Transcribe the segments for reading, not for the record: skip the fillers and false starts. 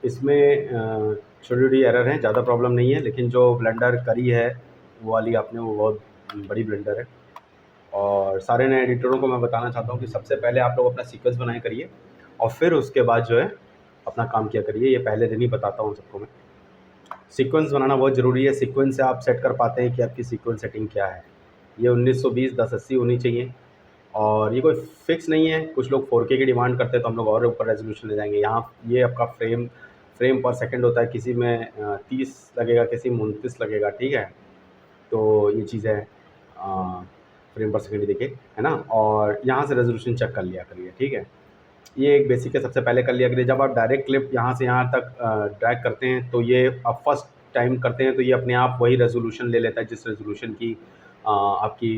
इसमें छोटी छोटी एरर हैं, ज़्यादा प्रॉब्लम नहीं है, लेकिन जो ब्लेंडर करी है वो वाली आपने, वो बहुत बड़ी ब्लेंडर है। और सारे नए एडिटरों को मैं बताना चाहता हूँ कि सबसे पहले आप लोग अपना सीक्वेंस बनाया करिए और फिर उसके बाद जो है अपना काम किया करिए। ये पहले दिन ही बताता हूँ सबको मैं। सीक्वेंस बनाना बहुत ज़रूरी है। सीक्वेंस से आप सेट कर पाते हैं कि आपकी सीक्वेंस सेटिंग क्या है। ये 1920 1080 होनी चाहिए और ये कोई फिक्स नहीं है। कुछ लोग 4K की डिमांड करते हैं तो हम लोग और ऊपर रेजोल्यूशन ले जाएंगे। यहाँ ये आपका फ्रेम पर सेकंड होता है, किसी में 30 लगेगा, किसी में 29 लगेगा, ठीक है। तो ये चीज़ है, फ्रेम पर सेकंड देखिए, है ना। और यहाँ से रेजोल्यूशन चेक कर लिया करिए, ठीक है। ये एक बेसिक है, सबसे पहले कर लिया करिए। जब आप डायरेक्ट क्लिप यहाँ से यहाँ तक ड्रैग करते हैं तो ये आप फर्स्ट टाइम करते हैं तो ये अपने आप वही रेजोल्यूशन ले लेता है जिस रेजोल्यूशन की आपकी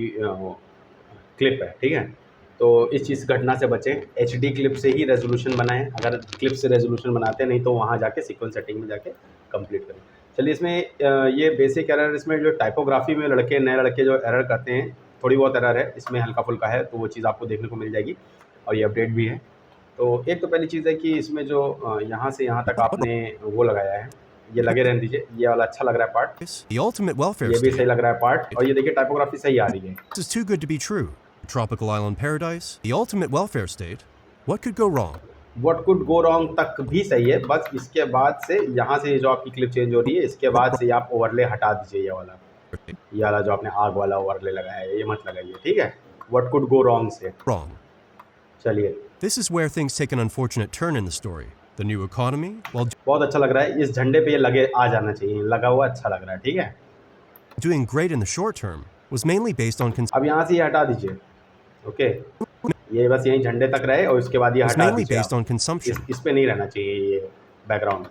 क्लिप है, ठीक है। तो इस चीज़ घटना से बचें। HD क्लिप से ही रेजोल्यूशन बनाएं, अगर क्लिप से रेजोल्यूशन बनाते हैं, नहीं तो वहाँ जाके सीक्वेंस सेटिंग में जाके कंप्लीट करें। चलिए, इसमें ये बेसिक एरर, इसमें जो टाइपोग्राफी में नए लड़के जो एरर करते हैं, थोड़ी बहुत एरर है इसमें, हल्का फुल्का है, तो वो चीज़ आपको देखने को मिल जाएगी और ये अपडेट भी है। तो एक तो पहली चीज़ है कि इसमें जो यहाँ से यहाँ तक आपने वो लगाया है, ये लगे रहने दीजिए। ये वाला अच्छा लग रहा है पार्ट, The ultimate welfare ये भी state. सही लग रहा है पार्ट। और ये देखिए टाइपोग्राफी सही आ रही है। This is too good to be true. Tropical island paradise, the ultimate welfare state. What could go wrong? What could go wrong तक भी सही है, बस इसके बाद से यहाँ से जो आपकी क्लिप चेंज हो रही है, इसके बाद से आप ओवरले हटा दीजिए। ये वाला जो आपने आग वाला ओवरले लगाया है, ये मत लगाइए, ठीक है। व्हाट कुड गो रॉन्ग से Wrong. चलिए। This is where things take an unfortunate turn in the story. The new economy, while बहुत अच्छा लग रहा है, इस झंडे पे ये लगे आ जाना चाहिए, लगा हुआ अच्छा लग रहा है, ठीक है। doing great in the short term, was mainly based on अब यहाँ से ये हटा दीजिए, ओके। ये बस यहीं झंडे तक रहे और उसके बाद ये हटा mainly दीजिए based आप। on consumption. इस पे नहीं रहना चाहिए ये बैकग्राउंड।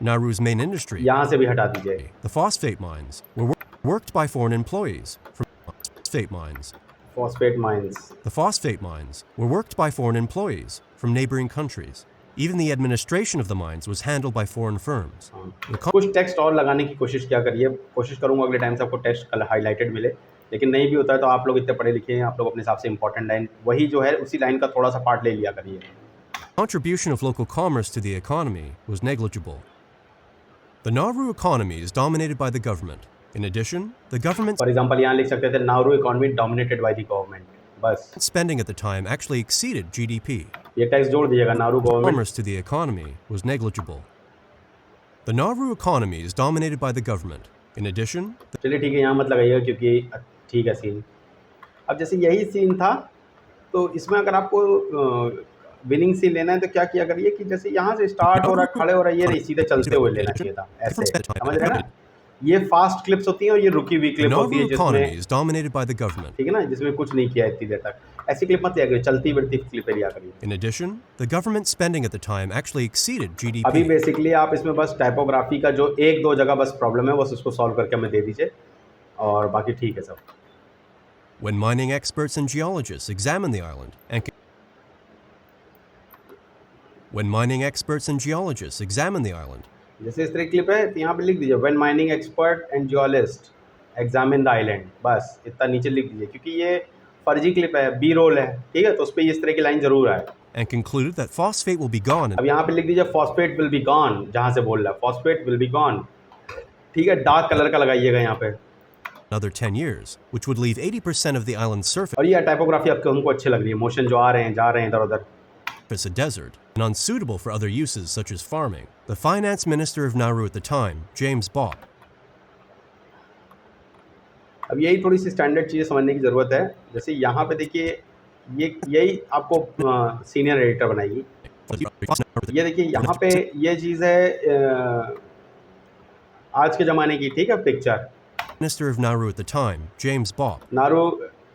Nauru's main industry, यहाँ से भी हटा दीजिए। the phosphate mines, were worked by foreign employees from phosphate mines. Phosphate mines, The phosphate mines were worked by foreign employees from neighboring countries. Even the administration of the mines was handled by foreign firms. कुछ text और लगाने की कोशिश क्या करिए। कोशिश करूँगा अगले टाइम से आपको टेक्स्ट कल हाईलाइटेड मिले, लेकिन नहीं भी होता है तो आप लोग इतने पढ़े लिखे हैं, आप लोग अपने हिसाब से इंपॉर्टेंट लाइन वही जो है उसी लाइन का थोड़ा सा पार्ट ले लिया करिए। Contribution of local commerce to the economy was negligible. The Nauru economy is dominated by the government. In addition, the government's for example यहाँ लिख सकते थे Nauru economy dominated by the government, बस। spending at the time actually exceeded GDP. ये tax जोड़ दीजिएगा, Nauru government. Commerce to the economy was negligible. The Nauru economy is dominated by the government. In addition, चलिए ठीक है, यहाँ मत लगाइएगा क्योंकि ठीक है सीन। अब जैसे यही सीन था तो इसमें अगर आपको विनिंग सीन लेना है तो क्या किया करिए कि जैसे यहाँ से स्टार्ट हो रहा है, खड़े हो रहा है, ये नहीं, सीधे चलते हुए लेना चाहिए था, ऐसे, समझ रहे हैं ना। ये फास्ट क्लिप्स होती हैं और ये रुकी हुई the क्लिप होती है Nauru economy जिसमें, is dominated by the government. ठीक है ना, जिसमें कुछ नहीं किया इतनी देर तक। ऐसी क्लिप मत लिया करिए, चलती बढ़ती क्लिप लिया करिए। In addition, the government spending at the time actually exceeded अभी GDP. बेसिकली आप इसमें बस टाइपोग्राफी का जो एक दो जगह बस प्रॉब्लम है, बस उसको सॉल्व करके हमें दे दीजिए और बाकी ठीक है सब। When mining experts and geologists examined the island and जैसे इस तरह क्लिप है तो यहाँ पे लिख दीजिए when mining expert and geologist examine the island, बस इतना नीचे लिख दीजिए क्योंकि ये फर्जी क्लिप है, बी रोल है, ठीक है। तो उस पर इस तरह की लाइन जरूर आए। and concluded that phosphate will be gone अब यहाँ पे लिख दीजिए फॉस्फेट विल बी गॉन, जहाँ से बोल रहा है फॉस्फेट विल बी गॉन, ठीक है। डार्क कलर का लगाइएगा यहाँ पे। another 10 years, which would leave 80% of the island's surface और ये टाइपोग्राफी आपको हमको अच्छी लग रही है, मोशन जो आ रहे हैं जा रहे हैं इधर उधर। a desert and unsuitable for other uses such as farming. The finance minister of Nauru at the time, James Bopp, अब यही थोड़ी सी स्टैंडर्ड चीज़ें समझने की ज़रूरत है। जैसे यहाँ पे देखिए, ये यही आपको सीनियर एडिटर बनाएगी। ये देखिए यहाँ पे ये चीज़ है आज के ज़माने की, ठीक है। Picture minister of Nauru at the time, James Bopp, Nauru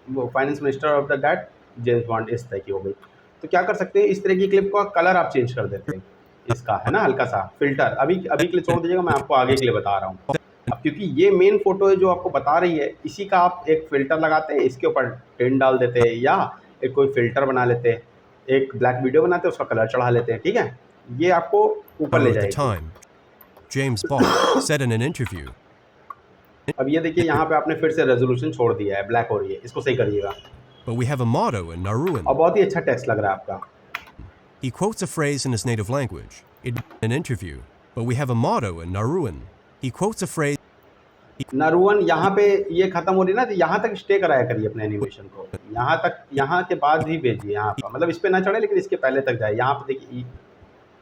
finance minister of the that James Bond, इस तरह की हो गई। तो क्या कर सकते हैं, इस तरह की क्लिप का कलर आप चेंज कर देते हैं, इसका है ना हल्का सा फिल्टर। अभी के लिए छोड़ दीजिएगा, मैं आपको आगे के लिए बता रहा हूँ। अब क्योंकि ये मेन फोटो है जो आपको बता रही है, इसी का आप एक फिल्टर लगाते हैं, इसके ऊपर टिंट डाल देते हैं या एक कोई फिल्टर बना लेते हैं, एक ब्लैक वीडियो बनाते हैं, उसका कलर चढ़ा लेते हैं, ठीक है। ये आपको ऊपर ले at the जाएगा। time, James Bopp said in an interview, अब ये देखिए यहाँ पे आपने फिर से रेजोल्यूशन छोड़ दिया है, ब्लैक हो रही है, इसको सही करिएगा। but we have a motto in Nauruan. और बहुत ही अच्छा टेक्स्ट लग रहा है आपका। He quotes a phrase in his native language. In an interview, But we have a motto in Nauruan. He quotes a phrase. नारुवन यहाँ पे ये खत्म हो रही ना, तो यहाँ तक स्टे कराया करिए अपने एनिमेशन को, यहाँ तक, यहाँ के बाद ही भेजिए यहाँ पर, मतलब इस पे ना चढ़े लेकिन इसके पहले तक जाए। यहाँ पे देखिए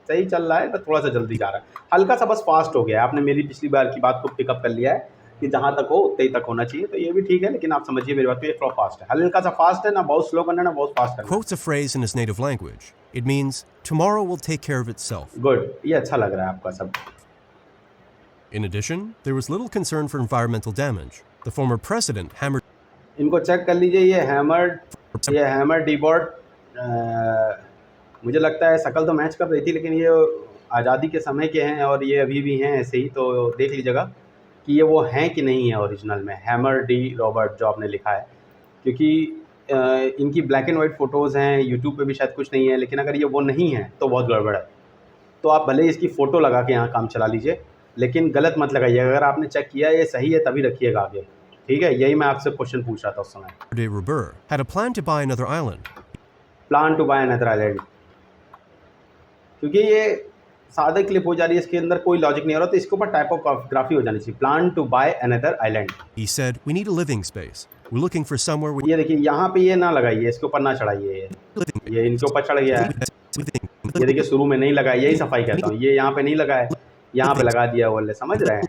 सही चल रहा है, बस थोड़ा सा जल्दी जा रहा है, हल्का सा बस फास्ट हो गया है। आपने मेरी पिछली बार की बात को पिकअप कर लिया है कि जहाँ तक हो उतने ही तक होना चाहिए, तो ये भी ठीक है, लेकिन आप समझिए मेरी बात, तो ये थोड़ा फास्ट है, हल्का सा फास्ट है, ना बहुत स्लो करना ना बहुत फास्ट करना। Quotes a phrase in his native language. It means tomorrow will take care of itself. Good, ये अच्छा लग रहा है आपका सब। In addition, there was little concern for environmental damage. The former president hammered. इनको चेक कर लीजिए, ये हैमर डीबॉर्ड, मुझे लगता है शकल तो मैच कर रही थी, लेकिन ये आज़ादी के समय के हैं और ये अभी भी हैं ऐसे ही, तो देख लीजिएगा कि ये वो हैं कि नहीं है ओरिजिनल में, हैमर डी रॉबर्ट जो आपने लिखा है, क्योंकि इनकी ब्लैक एंड वाइट फ़ोटोज़ हैं, यूट्यूब पे भी शायद कुछ नहीं है, लेकिन अगर ये वो नहीं है तो बहुत गड़बड़ है। तो आप भले ही इसकी फ़ोटो लगा के यहाँ काम चला लीजिए, लेकिन गलत मत लगाइए। अगर आपने चेक किया ये सही है तभी रखिएगा आगे, ठीक है? यही मैं आपसे क्वेश्चन पूछ रहा था उस समय। De Rubber had a plan to buy another island. Plan to buy another island, क्योंकि ये सादा क्लिप हो जा रही है, इसके अंदर कोई लॉजिक नहीं हो रहा, तो इसके ऊपर टाइपोग्राफी हो जानी चाहिए। Plan to buy another island. He said, "We need a living space. We're looking for somewhere where." ये देखिए यहाँ पे ये ना लगाइए, इसके ऊपर ना चढ़ाइए, ये इनके ऊपर चढ़ गया है। ये देखिए शुरू में नहीं लगाया, यही सफाई कहता हूँ, ये यहाँ पे नहीं लगाया, यहाँ पे लगा दिया ओवरले, समझ रहे हैं?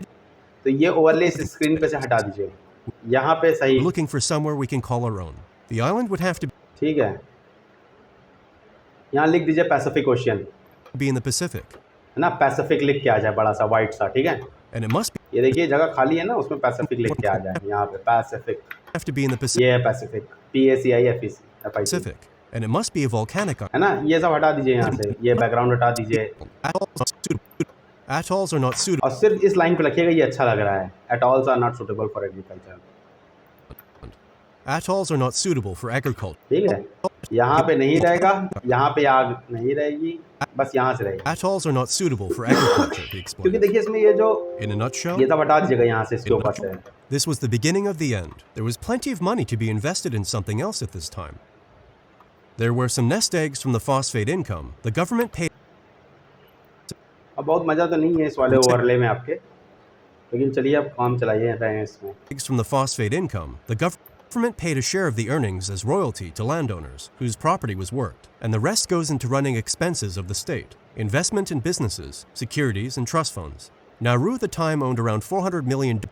तो ये ओवरले इस स्क्रीन पे से हटा दीजिए, यहाँ पे सही। Looking for somewhere we can call our own. The island would have to ठीक है, यहाँ लिख दीजिए Pacific ocean, be in the Pacific. है ना? पैसिफिक लिख के आ जाए बड़ा सा वाइट सा, ठीक है? And it must ये देखिए जगह खाली है ना, उसमें पैसिफिक लिख के आ जाए, यहाँ पे Pacific, have to be in the Pacific. ये है पैसिफिc, PACIFIC, Pacific. And it must be a volcanic island. है ना? ये सब हटा दीजिए यहाँ से, ये बैकग्राउंड हटा दीजिए, Atolls are not suitable. और सिर्फ इस लाइन पे लिखिएगा, ये अच्छा लग रहा है। Atolls are not suitable for agriculture। Atolls are not suitable for agriculture. ठीक है, यहाँ पे नहीं रहेगा, यहाँ पे आग नहीं रहेगी, बस यहाँ से रहेगी। Atolls are not suitable for agriculture, he क्योंकि explained. देखिए इसमें ये जो In a nutshell, ये सब हटा दीजिएगा यहाँ से, इसके ऊपर से। this was the beginning of the end. There was plenty of money to be invested in something else at this time. There were some nest eggs from the phosphate income. The government paid अब बहुत मज़ा तो नहीं है इस वाले overlay में आपके, लेकिन चलिए अब काम चलाइए रहे हैं इसमें। eggs from the phosphate income. The government paid a share of the earnings as royalty to landowners whose property was worked, and the rest goes into running expenses of the state, investment in businesses, securities, and trust funds. Nauru at the time owned around $400 million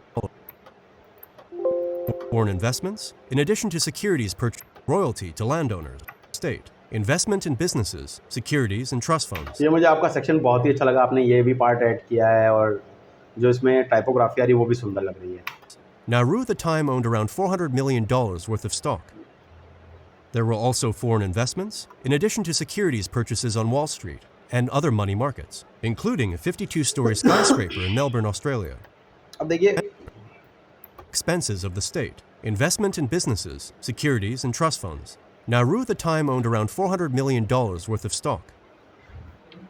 foreign investments, in addition to securities purchased, royalty to landowners, state, investment in businesses, securities, and trust funds. ये मुझे आपका section बहुत ही अच्छा लगा, आपने ये भी part add किया है, और जो इसमें टाइपोग्राफी आ रही है वो भी सुंदर लग रही है। Nauru at the time owned around $400 million worth of stock. There were also foreign investments, in addition to securities purchases on Wall Street and other money markets, including a 52-story skyscraper in Melbourne, Australia. अब देखिए Expenses of the state, investment in businesses, securities, and trust funds. Nauru at the time owned around $400 million worth of stock.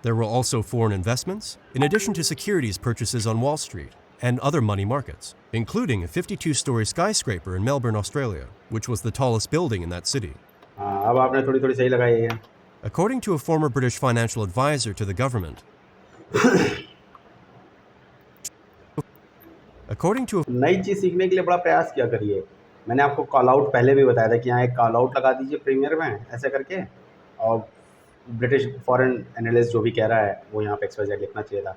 There were also foreign investments, in addition to securities purchases on Wall Street and other money markets, including a 52-story skyscraper in Melbourne, Australia, which was the tallest building in that city. हाँ, अब आपने थोड़ी थोड़ी सही लगाई है। According to a former British financial advisor to the government, according to a नई चीज़ सीखने के लिए बड़ा प्रयास किया करिए। मैंने आपको कॉल आउट पहले भी बताया था कि यहाँ एक कॉल आउट लगा दीजिए प्रीमियर में ऐसे करके, और ब्रिटिश फॉरेन एनालिस्ट जो भी कह रहा है वो यहाँ पे XYZ लिखना चाहिए था।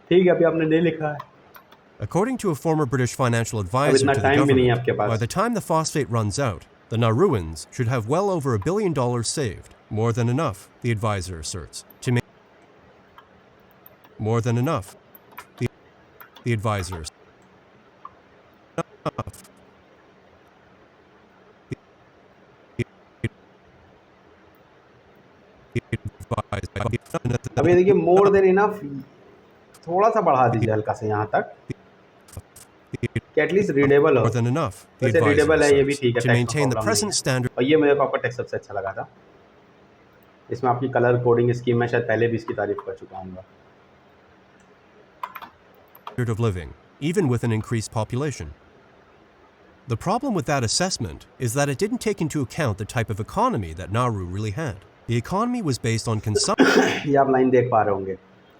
ठीक है, अभी आपने नहीं लिखा है। According to a former British financial advisor to the government, by the time the phosphate runs out, the Nauruans should have well over $1 billion saved, more than enough, the advisor asserts, to make more than enough, the advisors. अभी देखिए more than enough, थोड़ा सा बढ़ा दीजिए हल्का से यहाँ तक कि एटलीस्ट रीडेबल हो। More than enough, the वैसे रीडेबल है, ये भी advisor ठीक है, to text maintain the problem present नहीं है। standard और ये मेरे को आपका टेक्स्ट सबसे अच्छा लगा था। इसमें आपकी कलर कोडिंग स्कीम, मैं शायद पहले भी इसकी तारीफ कर चुका हूँ। of living, even with an increased population. The problem with that assessment is that it didn't take into account the type of economy that Nauru really had. The economy was based on consumption. ये आप line देख पा रहे होंगे,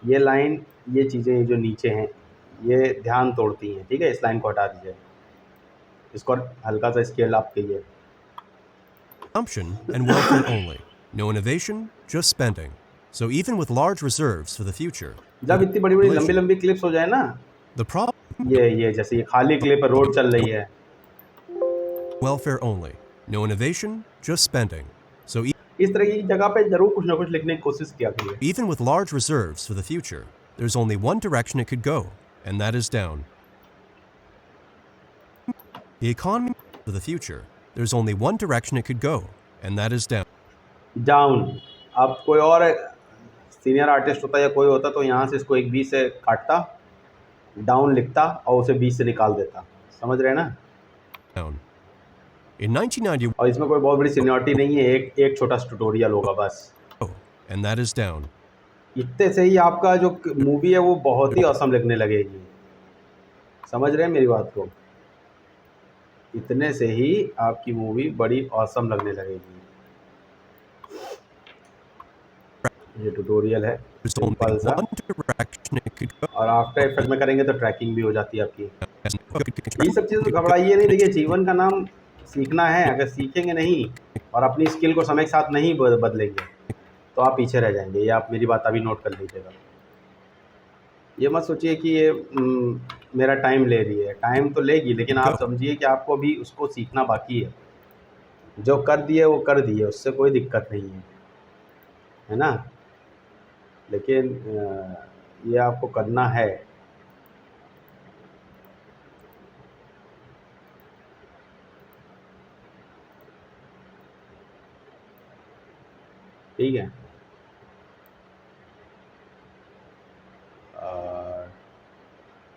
ये line, ये चीज़ें जो नीचे हैं ये ध्यान तोड़ती हैं, ठीक है। इस लाइन को हटा दीजिए, इसको हल्का सा स्केल आप कीजिए। Consumption and welfare only. No innovation, just spending. So even with large reserves for the future, जब इतनी बड़ी बड़ी लंबी population- लंबी क्लिप्स हो जाए ना, the problem ये जैसे ये खाली क्लिप पर रोड चल रही है, welfare only. No innovation, just spending. So इस तरह की जगह पे जरूर कुछ ना कुछ लिखने की कोशिश किया करिए। even with large reserves for the future, there's only one direction it could go, and that is down. The economy for the future, there's only one direction it could go, and that is down. Down, अब कोई और senior artist होता या कोई होता तो यहाँ से इसको एक बी से काटता, डाउन लिखता और उसे बी से निकाल देता, समझ रहे हैं ना। Down. In 1991, और इसमें कोई बहुत बड़ी सीनियरिटी नहीं है, एक छोटा ट्यूटोरियल होगा बस, and that is down. इतने से ही आपका जो मूवी है वो बहुत ही औसम लगने लगेगी, समझ रहे हैं मेरी बात को। इतने से ही आपकी मूवी बड़ी औसम लगने लगेगी। ये ट्यूटोरियल है There's only सिंपल सा, one direction it could go. और आफ्टर इफेक्ट में करेंगे तो ट्रैकिंग भी हो जाती है आपकी। ये सब चीज़ It could घबराइए नहीं। देखिए, जीवन का नाम सीखना है, अगर सीखेंगे नहीं और अपनी स्किल को समय के साथ नहीं बदलेंगे तो आप पीछे रह जाएंगे। ये आप मेरी बात अभी नोट कर लीजिएगा। ये मत सोचिए कि ये मेरा टाइम ले रही है, टाइम तो लेगी, लेकिन आप समझिए कि आपको भी उसको सीखना बाकी है। जो कर दिए वो कर दिए, उससे कोई दिक्कत नहीं है ना, लेकिन ये आपको करना है। ठीक है,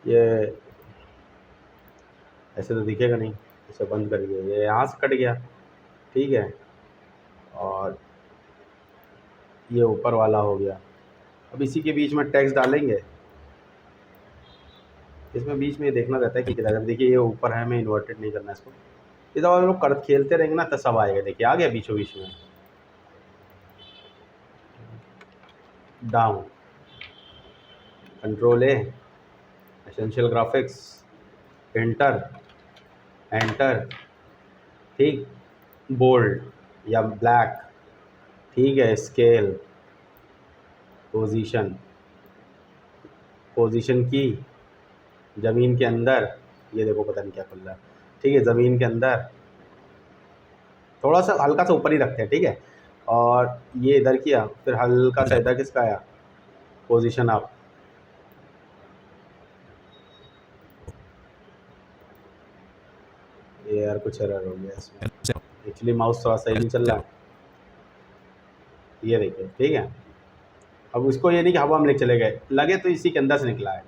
ये ऐसे तो दिखेगा नहीं, इसे बंद करिए। ये यहाँ से कट गया, ठीक है, और ये ऊपर वाला हो गया। अब इसी के बीच में टेक्स्ट डालेंगे, इसमें बीच में देखना रहता है कि किधर। देखिए ये ऊपर है, मैं इन्वर्टेड नहीं करना इसको। ये जब आप लोग खेलते रहेंगे ना तो सब आएगा। देखिए आ गया बीचों बीच में, डाउन, कंट्रोल ए, एसेंशियल ग्राफिक्स, एंटर, एंटर, ठीक, बोल्ड या ब्लैक, ठीक है, स्केल, पोजीशन, पोजीशन की, ज़मीन के अंदर, ये देखो पता नहीं क्या खुल रहा है, ठीक है, ज़मीन के अंदर थोड़ा सा हल्का सा ऊपर ही रखते हैं, ठीक है, और ये इधर किया, फिर हल्का सा इधर किसका आया, पोजीशन अप, ये यार कुछ एरर हो गया इसमें, एक्चुअली माउस थोड़ा सही नहीं चल रहा है, ये देखिए, ठीक है। अब उसको ये नहीं कि हवा में चले गए, लगे तो इसी के अंदर से निकला है,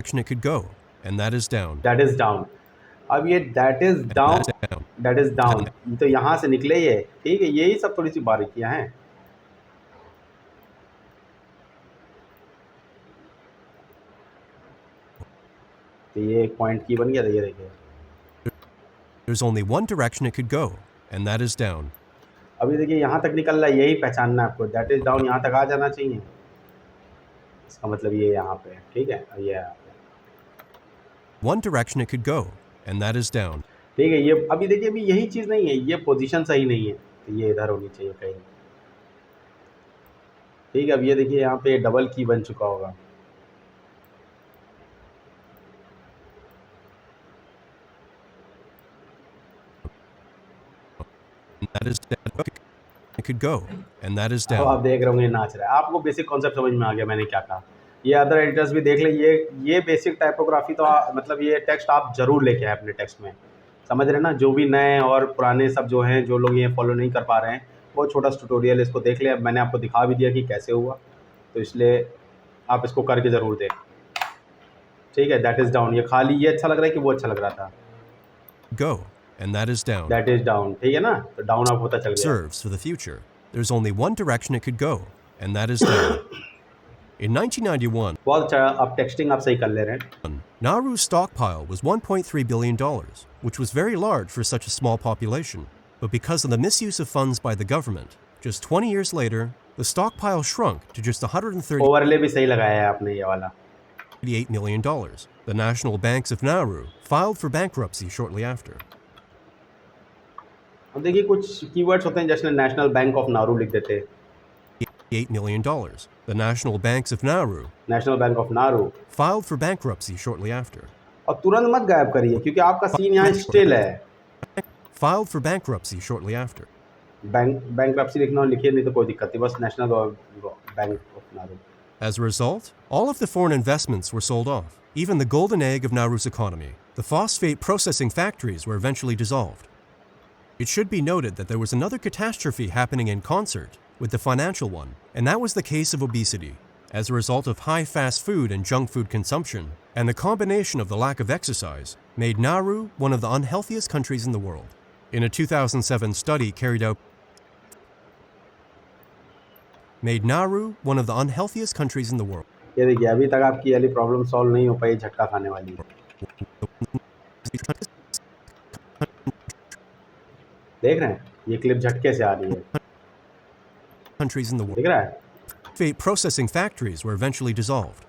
it could go, and that is down. That is down. अब ये that is down, that is down, तो यहाँ से निकले ये, ठीक है, यही सब थोड़ी सी बारीकियां हैं। तो ये एक पॉइंट की बन गया था, ये देखिए। There's only one direction it could go, and that is down. अभी देखिए यहाँ तक निकल रहा है, यही पहचानना है आपको, दैट इज डाउन यहाँ तक आ जाना चाहिए, इसका मतलब ये यहाँ पे है, ठीक है, ये यहाँ पे One direction it could go, and that is down. ठीक है। ये अभी देखिए, अभी यही चीज़ नहीं है, ये पोजीशन सही नहीं है, तो ये इधर होनी चाहिए कहीं, ठीक है। अब ये देखिए यहाँ पे डबल की बन चुका होगा, And that is down. It could go, and that is अब down. आप देख रहे होंगे नाच रहा है, आपको बेसिक कॉन्सेप्ट समझ में आ गया मैंने क्या कहा। ये अदर एडिटर्स भी देख ले, ये बेसिक टाइपोग्राफी तो मतलब ये टेक्स्ट आप जरूर लेके आए अपने टेक्स्ट में, समझ रहे हैं ना। जो भी नए और पुराने सब जो हैं, जो लोग ये फॉलो नहीं कर पा रहे हैं, वो छोटा ट्यूटोरियल इसको देख ले। अब मैंने आपको दिखा भी दिया कि कैसे हुआ, तो इसलिए आप इसको करके ज़रूर दें, ठीक है। दैट इज़ डाउन, ये खाली ये अच्छा लग रहा है कि वो अच्छा लग रहा था, Go, and that is down. That is down, ठीक है ना, तो डाउन आप पता चल गया। Serves for the future. There's only one direction it could go, and that is down. In 1991, बहुत अच्छा, अब टेक्सटिंग आप सही कर ले रहे हैं। Nauru's stockpile was $1.3 billion, which was very large for such a small population. But because of the misuse of funds by the government, just 20 years later, the stockpile shrunk to just overlay भी सही लगाया है आपने ये वाला। $138 million. The national banks of Nauru filed for bankruptcy shortly after. अब देखिए कुछ कीवर्ड्स होते हैं जैसे नेशनल बैंक ऑफ नारू लिख देते हैं। $8 million. The national banks of Nauru national bank of Nauru filed for bankruptcy shortly after. और तुरंत मत गायब करिए क्योंकि आपका सीन यहाँ स्टिल है। Filed for bankruptcy shortly after. Bankruptcy लिखना लिखिए, नहीं तो कोई दिक्कत नहीं, बस national bank of Nauru. As a result, all of the foreign investments were sold off. Even the golden egg of Nauru's economy, the phosphate processing factories, were eventually dissolved. It should be noted that there was another catastrophe happening in concert with the financial one, and that was the case of obesity. As a result of high fast food and junk food consumption, and the combination of the lack of exercise, made Nauru one of the unhealthiest countries in the world. In a 2007 study carried out, made Nauru one of the unhealthiest countries in the world. ये देखिए अभी तक आपकी वाली problem solve नहीं हो पाई, झटका खाने वाली है। देख रहे हैं ये क्लिप झटके से आ रही है। Countries in the world. दिख रहा है? Phosphate processing factories were eventually dissolved.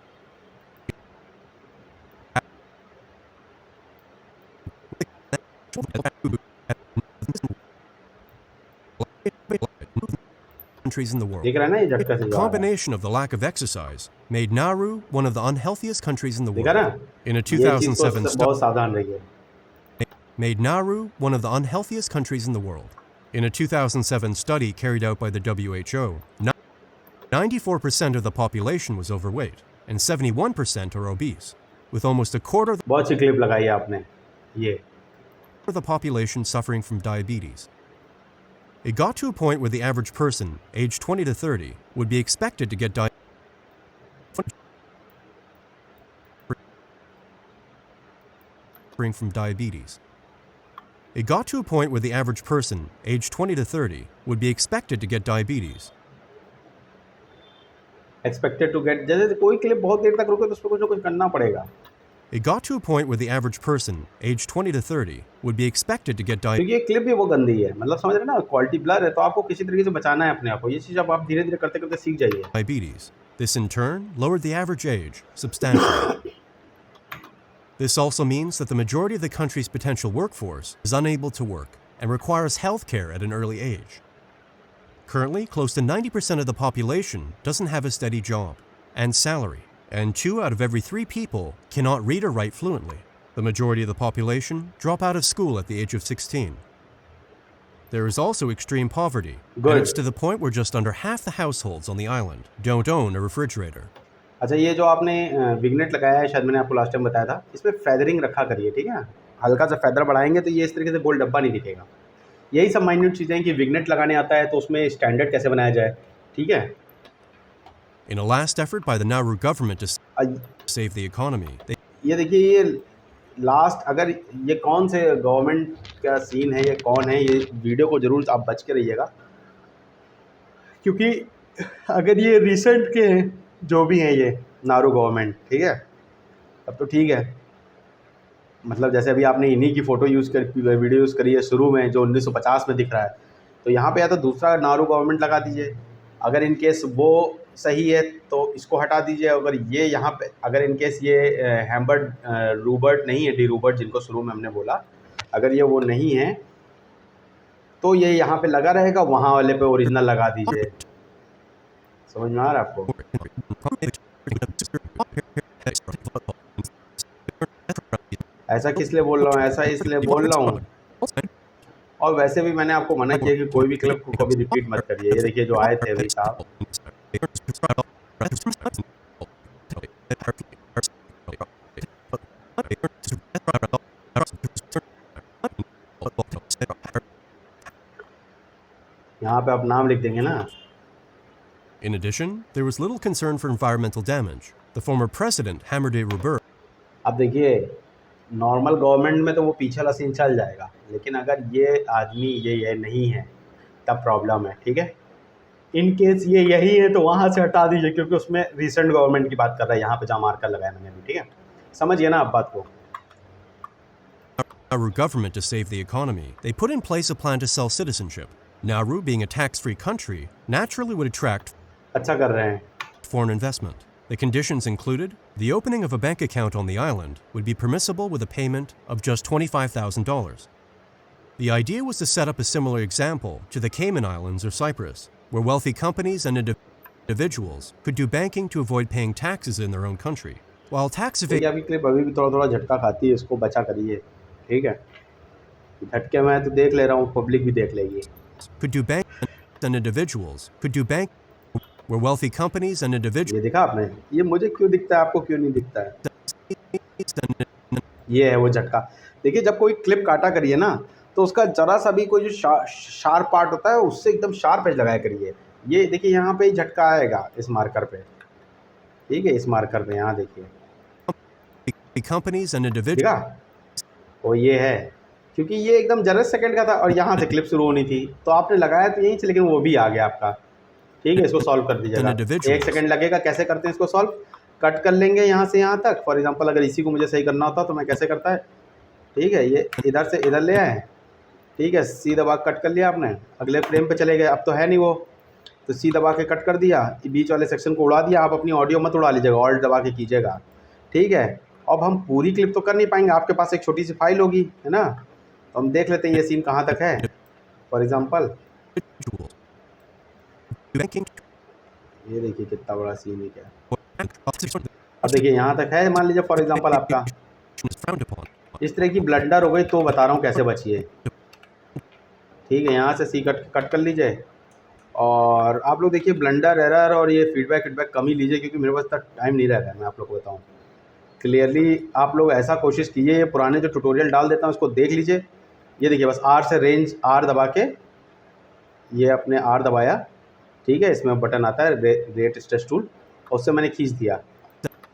Countries in the world. दिख रहा है ना ये झटका से? The combination of the lack of exercise made Nauru one of the unhealthiest countries in the दिख रहा world. ना? In a ये चीज़ 2007 तो study, बहुत सावधान रहिए। made Nauru one of the unhealthiest countries in the world. In a 2007 study carried out by the WHO, 94% of the population was overweight and 71% are obese, with almost a quarter बहुत सी clip लगाई है आपने ये। of the population suffering from diabetes. It got to a point where the average person, aged 20 to 30, would be expected to get suffering from diabetes. It got to a point where the average person, aged 20 to 30, would be expected to get diabetes. Expected to get, जैसे कोई clip बहुत देर तक रुके तो उसमें कुछ ना कुछ करना पड़ेगा। It got to a point where the average person, aged 20 to 30, would be expected to get diabetes. क्योंकि ये क्लिप भी वो गंदी है, मतलब समझ रहे हैं ना, क्वालिटी ब्लर है, तो आपको किसी तरीके से बचाना है अपने आप को। ये चीज़ अब आप धीरे धीरे करते करते सीख जाइए। Diabetes. This in turn lowered the average age substantially. This also means that the majority of the country's potential workforce is unable to work and requires health care at an early age. Currently, close to 90% of the population doesn't have a steady job and salary, and 2 out of every 3 people cannot read or write fluently. The majority of the population drop out of school at the age of 16. There is also extreme poverty, Good. and it's to the point where just under half the households on the island don't own a refrigerator. अच्छा, ये जो आपने vignette लगाया है, शायद मैंने आपको last time बताया था, इसमें फेदरिंग रखा करिए, ठीक है? हल्का सा फेदर बढ़ाएंगे तो ये इस तरीके से गोल डब्बा नहीं दिखेगा। यही सब माइन्यूट चीज़ें हैं कि विग्नेट लगाने आता है तो उसमें स्टैंडर्ड कैसे बनाया जाए, ठीक है? In a last effort by the Nauru government to save the economy, ये देखिए ये लास्ट, अगर ये कौन से गवर्नमेंट का सीन है, ये कौन है, ये वीडियो को ज़रूर आप बच के रहिएगा, क्योंकि अगर ये रिसेंट के हैं जो भी हैं ये नारू गवर्नमेंट, ठीक है, तब तो ठीक है। मतलब जैसे अभी आपने इन्हीं की फ़ोटो यूज़ कर वीडियो यूज़ करी है शुरू में, जो 1950 में दिख रहा है, तो यहाँ पे या तो दूसरा नारू गवर्नमेंट लगा दीजिए। अगर इन केस वो सही है तो इसको हटा दीजिए। अगर ये यहाँ पे, अगर इन केस ये हैम्बर्ट रूबर्ट नहीं है, डी रूबर्ट जिनको शुरू में हमने बोला, अगर ये वो नहीं है तो ये यहाँ पे लगा रहेगा, वहाँ वाले पे ओरिजिनल लगा दीजिए। समझ में आ रहा है आपको? ऐसा किस लिए बोल रहा हूँ, ऐसा इसलिए बोल रहा हूँ। और वैसे भी मैंने आपको मना किया कि कोई भी क्लिप को कभी रिपीट मत करिए। ये देखिए जो आए थे भाई साहब, यहाँ पे आप नाम लिख देंगे ना। In addition, there was little concern for environmental damage. The former president, Hammer Robert, अब देखिए नॉर्मल गवर्नमेंट में तो वो पीछे वाला सीन चल जाएगा, लेकिन अगर ये आदमी ये नहीं है तब प्रॉब्लम है, ठीक है? इन केस ये यही है तो वहाँ से हटा दीजिए, क्योंकि उसमें रिसेंट गवर्नमेंट की बात कर रहा है, यहाँ पे जहाँ मार्कर लगाया मैंने भी, ठीक है? समझिए ना आप बात को। Nauru government to save the economy. They put in place a plan to sell citizenship. Nauru, being a tax-free country, naturally would attract अच्छा कर रहे हैं। foreign investment. The conditions included the opening of a bank account on the island would be permissible with a payment of just $25,000. The idea was to set up a similar example to the Cayman Islands or Cyprus, where wealthy companies and individuals could do banking to avoid paying taxes in their own country. While tax देखिए evasion आपकी clip अभी भी थोड़ा थोड़ा झटका खाती है, इसको बचा करिए, ठीक है। झटके मैं तो देख ले रहा हूँ, पब्लिक भी देख लेगी। could do banking and individuals could do banking where wealthy companies and individuals ये देखा आपने, ये मुझे क्यों दिखता है, आपको क्यों नहीं दिखता है? ये है वो झटका। देखिए जब कोई क्लिप काटा करिए ना, तो उसका जरा सा भी कोई जो शार्प पार्ट होता है उससे एकदम शार्प एज लगाया करिए। ये देखिए यहाँ पे ही झटका आएगा इस मार्कर पे, ठीक है, इस मार्कर पे यहाँ देखिए, companies and individuals देखा, वो ये है, क्योंकि ये एकदम जरा सेकंड का था और यहाँ से क्लिप शुरू होनी थी, तो आपने लगाया तो यहीं से, लेकिन वो भी आ गया आपका, ठीक है। इसको सॉल्व कर दीजिएगा, 1 सेकंड लगेगा। कैसे करते हैं इसको सॉल्व? कट कर लेंगे यहाँ से यहाँ तक। फॉर एग्जांपल अगर इसी को मुझे सही करना होता तो मैं कैसे करता है, ठीक है, ये इधर से इधर ले आए, ठीक है, सी दबा कट कर लिया आपने, अगले फ्रेम पे चले गए, अब तो है नहीं वो, तो सी दबा के कट कर दिया, बीच वाले सेक्शन को उड़ा दिया। आप अपनी ऑडियो मत उड़ा लीजिएगा, ऑल्ट दबा के कीजिएगा, ठीक है। अब हम पूरी क्लिप तो कर नहीं पाएंगे, आपके पास एक छोटी सी फाइल होगी, है ना, तो हम देख लेते हैं ये सीन कहाँ तक है। फॉर एग्जांपल ये देखिए कितना बड़ा सीन है क्या। अब देखिए यहाँ तक है, मान लीजिए फॉर एग्जांपल आपका इस तरह की ब्लंडर हो गई, तो बता रहा हूँ कैसे बचिए, ठीक है। यहाँ से सी कट कर लीजिए, और आप लोग देखिए ब्लंडर एरर और ये फीडबैक कम ही लीजिए, क्योंकि मेरे पास इतना टाइम नहीं रहता है। मैं आप लोग को बताऊँ क्लियरली, आप लोग ऐसा कोशिश कीजिए, ये पुराने जो ट्यूटोरियल डाल देता हूँ उसको देख लीजिए। ये देखिए बस आर से रेंज आर दबा के, ये अपने आर दबाया, ठीक है, इसमें बटन आता है रेट स्ट्रेच टूल, उससे मैंने खींच दिया,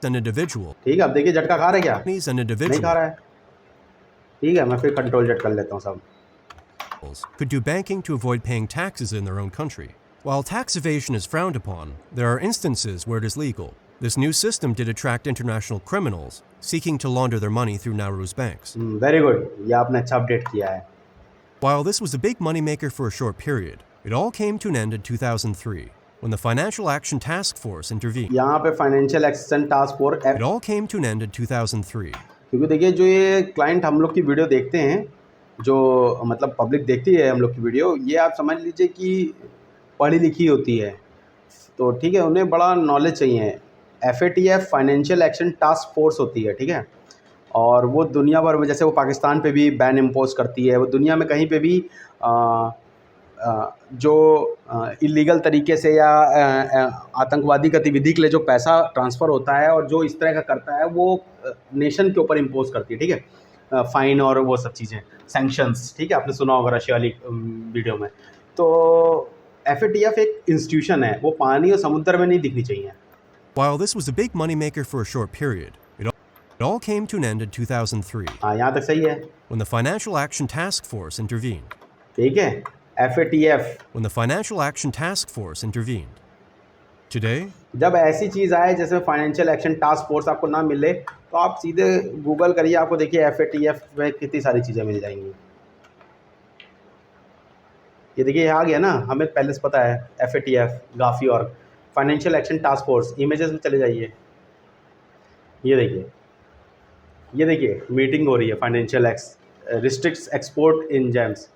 ठीक है। अब देखिए झटका खा रहा है क्या? नहीं खा रहा है, ठीक है। मैं फिर कंट्रोल जेड कर लेता हूँ सब। could do banking to avoid paying taxes in their own country. While tax evasion is frowned upon, there are instances where it is legal. This new system did attract international criminals seeking to launder their money through Nauru's banks. Very good, ये आपने अच्छा update किया है। While this was a big moneymaker for a short period, it all came to an end in 2003 when the Financial Action Task Force intervened. यहाँ पे financial action task force, It all came to an end in 2003. क्योंकि देखिए जो ये client हम लोग की video देखते हैं, जो मतलब पब्लिक देखती है हम लोग की वीडियो, ये आप समझ लीजिए कि पढ़ी लिखी होती है, तो ठीक है, उन्हें बड़ा नॉलेज चाहिए। FATF financial action task force होती है, ठीक है, और वो दुनिया भर में, जैसे वो पाकिस्तान पे भी बैन इम्पोज करती है, वो दुनिया में कहीं पे भी जो इलीगल तरीके से या आतंकवादी गतिविधि के लिए जो पैसा ट्रांसफ़र होता है और जो इस तरह का करता है, वो नेशन के ऊपर इम्पोज करती है, ठीक है, फ़ाइन और वो सब चीज़ें, सैंक्शंस, ठीक है। आपने सुना होगा रशिया वाली वीडियो में। तो FATF एक इंस्टीट्यूशन है, वो पानी और समुद्र में नहीं दिखनी चाहिए। While this was a big moneymaker for a short period, it all came to an end in 2003 हाँ, यहाँ तक सही है, when the Financial Action Task Force intervened. ठीक है, FATF। When the Financial Action Task Force intervened. Today, जब ऐसी चीज़ आए जैसे फाइनेंशियल एक्शन टास्क फोर्स आपको ना मिले, तो आप सीधे गूगल करिए, आपको देखिए FATF में कितनी सारी चीज़ें मिल जाएंगी। ये देखिए ये आ गया ना, हमें पहले से पता है FATF, गाफी और financial action task force. Images में चले जाइए, ये देखिए मीटिंग हो रही है, फाइनेंशियल रिस्ट्रिक्ट्स एक्सपोर्ट इन जेम्स,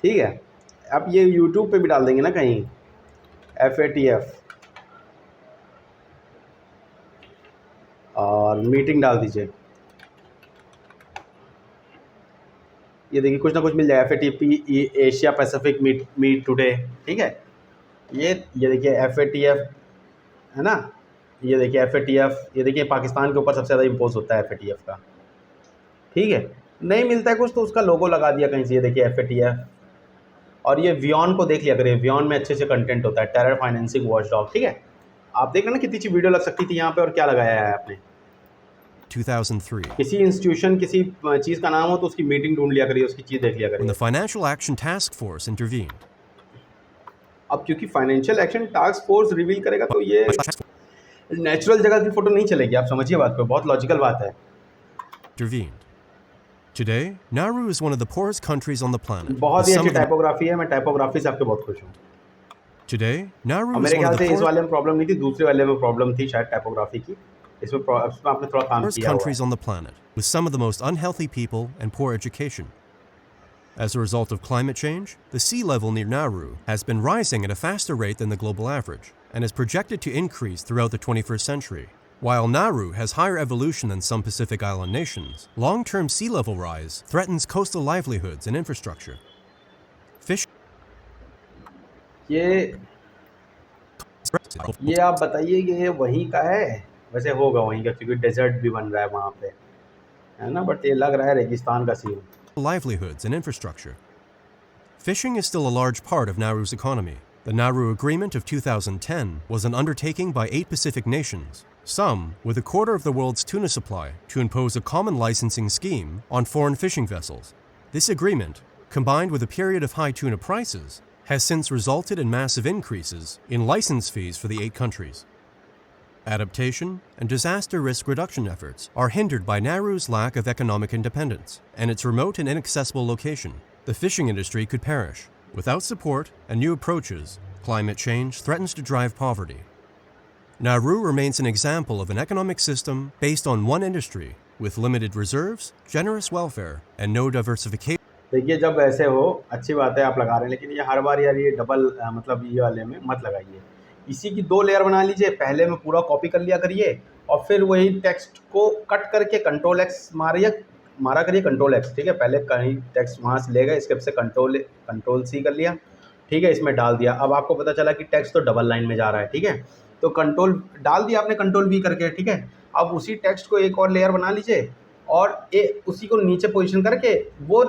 ठीक है। अब ये यूट्यूब पे भी डाल देंगे ना कहीं, FATF और मीटिंग डाल दीजिए, ये देखिए कुछ ना कुछ मिल जाएगा। FATF Asia Pacific meet today, ठीक है। ये देखिए FATF है ना, ये देखिए FATF, ये देखिए पाकिस्तान के ऊपर सबसे ज़्यादा इम्पोज होता है FATF का, ठीक है। नहीं मिलता है कुछ तो उसका लोगो लगा दिया कहीं से, ये देखिए FATF। और ये वियॉन को देख लिया करिए, वियॉन में अच्छे से कंटेंट होता है, टेरर फाइनेंसिंग वॉचडॉग, ठीक है। आप देख रहे ना कितनी अच्छी वीडियो लग सकती थी यहाँ पे, और क्या लगाया है आपने। 2003. किसी इंस्टीट्यूशन किसी चीज़ का नाम हो तो उसकी मीटिंग ढूंढ लिया करिए, उसकी चीज़ देख लिया When करिए। the Financial Action Task Force intervened. अब क्योंकि financial action task force reveal करेगा, तो ये नेचुरल जगह की फ़ोटो नहीं चलेगी, आप समझिए बात को, बहुत लॉजिकल बात है। Intervened. Today, Nauru is one of the poorest countries on the planet. बहुत with ही some अच्छी of the टाइपोग्राफी है, मैं टाइपोग्राफी से आपके बहुत खुश हूँ। Today, और Nauru is मेरे one of ख्याल the से इस वाले में प्रॉब्लम नहीं थी, दूसरे वाले में प्रॉब्लम थी शायद टाइपोग्राफी की। इसमें आपने थोड़ा काम poorest किया हुआ countries है। on the planet, with some of the most unhealthy people and poor education. As a result of climate change, the sea level near Nauru has been rising at a faster rate than the global average and is projected to increase throughout the 21st century. While Nauru has higher evolution than some Pacific Island nations, long-term sea level rise threatens coastal livelihoods and infrastructure. Fish ये आप बताइए कि ये वहीं का है? वैसे होगा वहीं का, क्योंकि डेजर्ट भी बन रहा है वहाँ पे, है ना? बट ये लग रहा है रेगिस्तान का scene. livelihoods and infrastructure. Fishing is still a large part of Nauru's economy. The Nauru Agreement of 2010 was an undertaking by 8 Pacific nations, some with a quarter of the world's tuna supply, to impose a common licensing scheme on foreign fishing vessels. This agreement, combined with a period of high tuna prices, has since resulted in massive increases in license fees for the 8 countries. Adaptation and disaster risk reduction efforts are hindered by Nauru's lack of economic independence and its remote and inaccessible location. The fishing industry could perish. Without support and new approaches, climate change threatens to drive poverty. Nauru remains an example of an economic system based on one industry with limited reserves, generous welfare, and no diversification. देखिए, जब ऐसे हो अच्छी बात है आप लगा रहे हैं, लेकिन ये हर बार यार ये डबल मतलब ये वाले में मत लगाइए। इसी की 2 लेयर बना लीजिए, पहले में पूरा कॉपी कर लिया करिए और फिर वही टेक्स्ट को कट करके कंट्रोल एक्स मारा करिए, कंट्रोल एक्स, ठीक है? पहले कहीं टेक्स्ट वहाँ से ले गए, स्क्रिप्ट से कंट्रोल सी कर लिया, ठीक है? इसमें डाल दिया। अब आपको पता चला कि टेक्स्ट तो डबल लाइन में जा रहा है, ठीक है? तो कंट्रोल डाल दिया आपने, कंट्रोल वी करके, ठीक है? अब उसी टेक्स्ट को एक और लेयर बना लीजिए और उसी को नीचे पोजीशन करके वो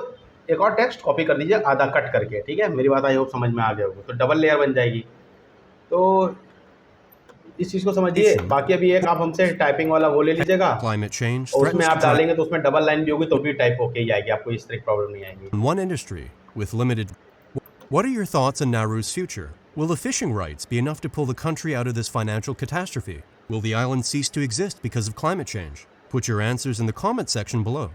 एक और टेक्स्ट कॉपी कर दीजिए आधा कट करके, ठीक है? मेरी बात आई होप समझ में आ गया होगा। तो डबल लेयर बन जाएगी। तो इस चीज़ को समझिए। बाकी अभी एक आप हमसे टाइपिंग वाला वो ले लीजिएगा, और उसमें आप डालेंगे तो उसमें डबल लाइन भी होगी तो भी टाइप होके ही आएगी, आपको इस तरह की प्रॉब्लम नहीं आएगी। One industry with limited. What are your thoughts on Nauru's future? Will the fishing rights be enough to pull the country out of this financial catastrophe? Will the island cease to exist because of climate change? Put your answers in the comment section below.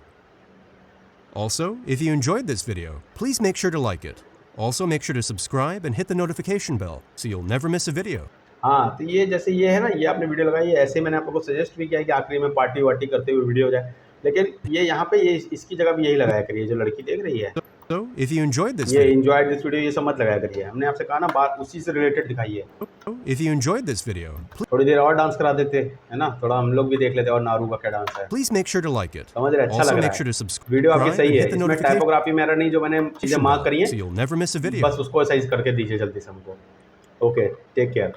Also, if you enjoyed this video, please make sure to like it. Also, make sure to subscribe and hit the notification bell so you'll never miss a video. हाँ, तो ये जैसे ये है ना, ये आपने video लगाई है, ऐसे मैंने आपको सजेस्ट भी किया है कि आखिरी में पार्टी वार्टी करते हुए वीडियो हो जाए, लेकिन ये यहाँ पे ये इसकी जगह भी यही लगाया करिए, जो लड़की देख रही है। So, if you enjoyed this ये video, enjoyed this video, ये सब मत लगाया करिए। हमने आपसे कहा ना, बात उसी से रिलेटेड दिखाइए। if you enjoyed this video, थोड़ी देर और डांस करा देते, है ना? थोड़ा हम लोग भी देख लेते और नारू का क्या डांस है। please make sure to like it. समझ रहे? अच्छा Also, लग रहा make sure to है। subscribe वीडियो आपकी and सही है, hit the इसमें notification टाइपोग्राफी में एरर नहीं, जो मैंने चीज़ें मार्क करी हैं, so you'll never miss a video. बस उसको सही करके दीजिए जल्दी से हमको। Okay, take care.